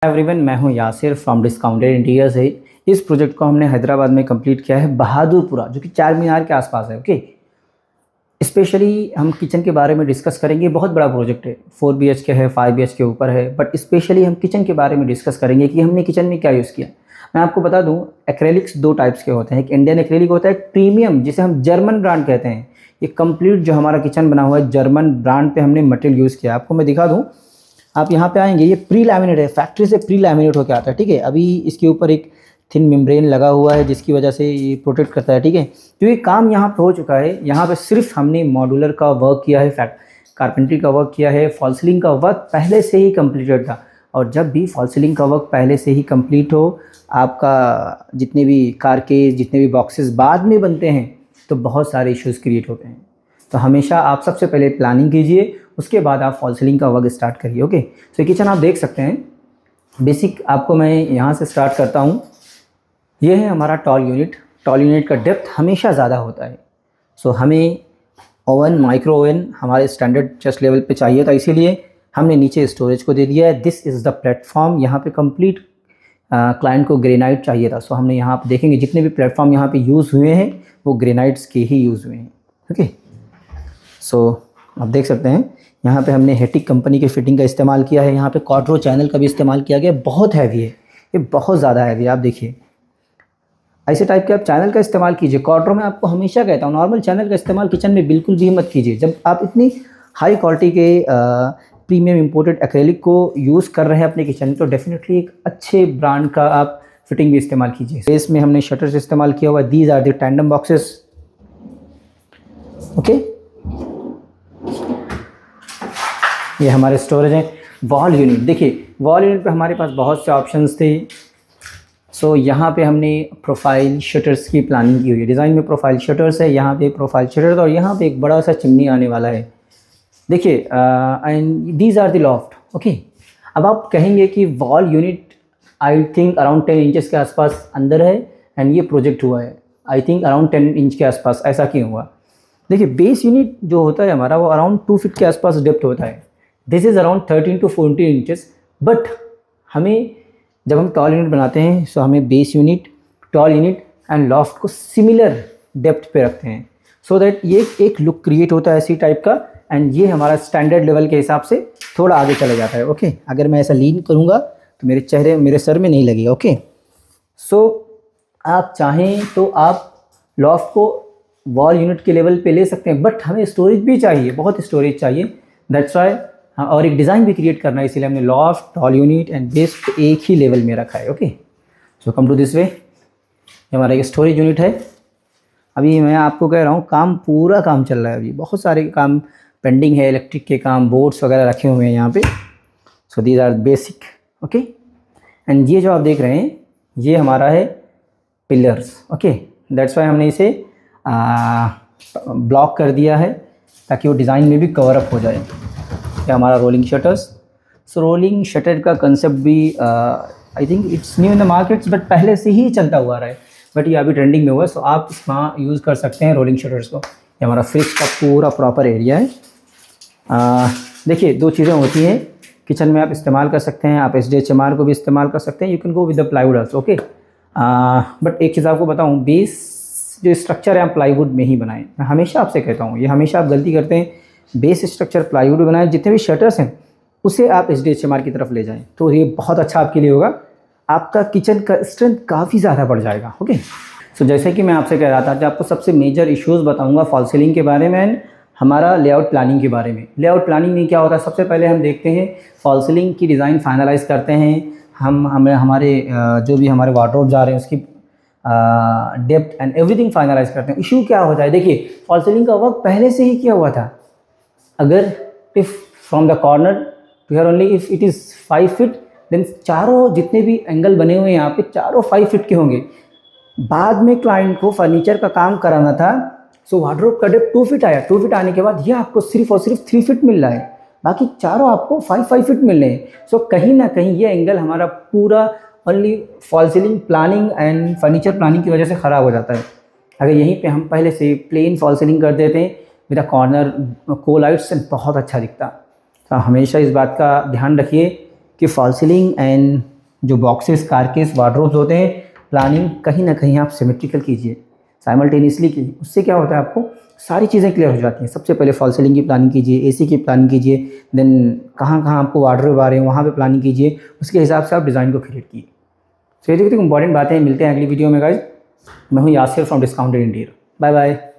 Everyone, मैं हूं Yasir from discounted interior से। इस प्रोजेक्ट को हमने हैदराबाद में कंप्लीट किया है, बहादुरपुरा, जो कि चार मीनार के आसपास है। ओके, स्पेशली हम किचन के बारे में डिस्कस करेंगे। बहुत बड़ा प्रोजेक्ट है, 4 BHK है, 5 BHK ऊपर है, बट स्पेशली हम किचन के बारे में डिस्कस करेंगे कि हमने किचन में क्या यूज़ किया। मैं आपको बता दूं, एक्रेलिक्स दो टाइप्स के होते हैं। एक इंडियन एक्रेलिक होता है, एक प्रीमियम, जिसे हम जर्मन ब्रांड कहते हैं। ये कंप्लीट जो हमारा किचन बना हुआ है, जर्मन ब्रांड पे हमने मटेरियल यूज़ किया। आपको मैं दिखा दूँ, आप यहाँ पे आएंगे, ये प्री लैमिनेट है, फैक्ट्री से प्री लैमिनेट होकर आता है। ठीक है, अभी इसके ऊपर एक थिन मेम्ब्रेन लगा हुआ है, जिसकी वजह से ये प्रोटेक्ट करता है। ठीक है, तो ये काम यहाँ पे हो चुका है। यहाँ पे सिर्फ हमने मॉड्यूलर का वर्क किया है, कारपेंट्री का वर्क किया है। फॉल सीलिंग का वर्क पहले से ही कंप्लीटेड था, और जब भी फॉल सीलिंग का वर्क पहले से ही कंप्लीट हो, आपका जितने भी कार के जितने भी बॉक्सेस बाद में बनते हैं, तो बहुत सारे इश्यूज़ क्रिएट होते हैं। तो हमेशा आप सबसे पहले प्लानिंग कीजिए, उसके बाद आप फॉल सीलिंग का वर्क स्टार्ट करिए। ओके, तो किचन आप देख सकते हैं। बेसिक आपको मैं यहाँ से स्टार्ट करता हूँ। ये है हमारा टॉल यूनिट। टॉल यूनिट का डेप्थ हमेशा ज़्यादा होता है। सो हमें ओवन, माइक्रो ओवन हमारे स्टैंडर्ड चेस्ट लेवल पे चाहिए था, इसीलिए हमने नीचे स्टोरेज को दे दिया है। This is the platform. यहाँ पे कंप्लीट क्लाइंट को ग्रेनाइट चाहिए था। सो हमने यहाँ पे देखेंगे जितने भी प्लेटफॉर्म यहाँ पे यूज़ हुए हैं, वो ग्रेनाइट्स के ही यूज़ हुए हैं। ओके, सो आप देख सकते हैं यहाँ पे हमने हेटिक कंपनी के फिटिंग का इस्तेमाल किया है। यहाँ पे क्वाड्रो चैनल का भी इस्तेमाल किया गया। बहुत हैवी है ये, बहुत ज़्यादा हैवी है। आप देखिए, ऐसे टाइप के आप चैनल का इस्तेमाल कीजिए। क्वाड्रो में आपको हमेशा कहता हूँ, नॉर्मल चैनल का इस्तेमाल किचन में बिल्कुल भी मत कीजिए। जब आप इतनी हाई क्वालिटी के प्रीमियम इम्पोर्टेड एक्रेलिक को यूज़ कर रहे हैं अपने किचन में, तो डेफिनेटली एक अच्छे ब्रांड का आप फिटिंग भी इस्तेमाल कीजिए। इसमें हमने शटर्स इस्तेमाल किया हुआ। These are the tandem boxes. Okay, ये हमारे स्टोरेज हैं। वॉल यूनिट देखिए, वॉल यूनिट पे हमारे पास बहुत से ऑप्शंस थे। सो यहाँ पे हमने प्रोफाइल शटर्स की प्लानिंग की हुई है। डिज़ाइन में प्रोफाइल शटर्स है, यहाँ पे प्रोफाइल शटर्स, और यहाँ पे एक बड़ा सा चिमनी आने वाला है। देखिए, and these are the loft. Okay, अब आप कहेंगे कि wall unit I think around 10 inches के आसपास अंदर है, एंड ये प्रोजेक्ट हुआ है आई थिंक अराउंड 10 इंच के आसपास। ऐसा क्यों हुआ? देखिए, बेस यूनिट जो होता है हमारा, वो अराउंड 2 फीट के आसपास डेप्थ होता है। This is around 13 to 14 inches. But हमें जब हम टॉल यूनिट बनाते हैं, सो हमें base unit, tall unit and loft को सिमिलर डेप्थ पे रखते हैं, सो दैट ये एक लुक क्रिएट होता है इसी टाइप का। एंड ये हमारा स्टैंडर्ड लेवल के हिसाब से थोड़ा आगे चला जाता है। ओके, अगर मैं ऐसा लीन करूँगा तो मेरे सर में नहीं लगेगा। ओके, सो आप चाहें तो आप लॉफ्ट को वॉल यूनिट के लेवल पे ले सकते हैं, बट हमें स्टोरेज भी चाहिए, बहुत स्टोरेज चाहिए। दैट्स वाई, और एक डिज़ाइन भी क्रिएट करना है, इसीलिए हमने loft, tall unit and base एक ही लेवल में रखा है। Okay, so come to this way, ये हमारा एक स्टोरेज यूनिट है। अभी मैं आपको कह रहा हूँ, पूरा काम चल रहा है। अभी बहुत सारे काम पेंडिंग है, इलेक्ट्रिक के काम, बोर्ड्स वगैरह रखे हुए हैं यहाँ पे। So these are basic. Okay, and ये जो आप देख रहे हैं, ये हमारा है पिलर्स। ओके, दैट्स वाई हमने इसे ब्लॉक कर दिया है, ताकि वो डिज़ाइन में भी कवर अप हो जाए। ये हमारा रोलिंग शटर्स। सो रोलिंग शटर का कंसेप्ट भी I think it's new in the markets, but पहले से ही चलता हुआ रहा है, बट ये अभी ट्रेंडिंग में हुआ है। सो आप इसमें यूज़ कर सकते हैं रोलिंग शटर्स को। ये हमारा फ्रिज का पूरा प्रॉपर एरिया है। देखिए, दो चीज़ें होती हैं किचन में, आप इस्तेमाल कर सकते हैं। आप SDHMR को भी इस्तेमाल कर सकते हैं। You can go with the plywood also. Okay, but एक चीज़ आपको बताऊँ, बेस जो स्ट्रक्चर है आप प्लाईवुड में ही बनाएं। मैं हमेशा आपसे कहता हूँ, ये हमेशा आप गलती करते हैं। बेस स्ट्रक्चर प्लाईवुड बनाएं। जितने भी शटर्स हैं उसे आप SDHMR की तरफ ले जाएं, तो ये बहुत अच्छा आपके लिए होगा। आपका किचन का स्ट्रेंथ काफ़ी ज़्यादा बढ़ जाएगा। ओके, सो जैसे कि मैं आपसे कह रहा था कि आपको सबसे मेजर इश्यूज़ बताऊँगा फॉल सीलिंग के बारे में, हमारा लेआउट प्लानिंग के बारे में। लेआउट प्लानिंग में क्या होता है, सबसे पहले हम देखते हैं फॉल सीलिंग की डिज़ाइन फाइनलाइज़ करते हैं। हमें हमारे जो भी हमारे वार्डरोब जा रहे हैं उसकी डेप्थ एंड एवरीथिंग फाइनलाइज करते हैं। इशू क्या होता है, देखिए, फॉल सीलिंग का वर्क पहले से ही किया हुआ था। अगर if from the corner to here only if it is 5 feet, then चारों जितने भी एंगल बने हुए हैं यहाँ पे, चारों 5 फीट के होंगे। बाद में क्लाइंट को फर्नीचर का काम कराना था, सो वार्डरोब का डेप्थ 2 फीट आया। 2 फीट आने के बाद ये आपको सिर्फ और सिर्फ 3 फीट मिल रहा है, बाकी चारों आपको 5 फीट मिल रहे हैं। सो कहीं ना कहीं ये एंगल हमारा पूरा only fall ceiling planning and furniture planning की वजह से ख़राब हो जाता है। अगर यहीं पे हम पहले से प्लेन फॉल सीलिंग कर देते हैं विद अ कॉर्नर को लाइट्स, बहुत अच्छा दिखता। तो हमेशा इस बात का ध्यान रखिए कि फॉल सीलिंग एंड जो बॉक्सेस, कारकेस, वार्डरोब्स होते हैं, प्लानिंग कहीं ना कहीं आप सिमेट्रिकल कीजिए, साइमल्टेनियसली कीजिए। उससे क्या होता है, आपको सारी चीज़ें क्लियर हो जाती हैं। सबसे पहले फॉल सीलिंग की प्लानिंग कीजिए, एसी की प्लानिंग कीजिए, देन कहाँ कहाँ आपको वार्डरोब आ रहे हैं वहाँ पे प्लानिंग कीजिए, उसके हिसाब से आप डिज़ाइन को क्रिएट कीजिए। तो ये जो इंपॉर्टेंट बातें हैं, मिलते हैं अगली वीडियो में गाइज। मैं हूँ Yasir from discounted interior. Bye bye.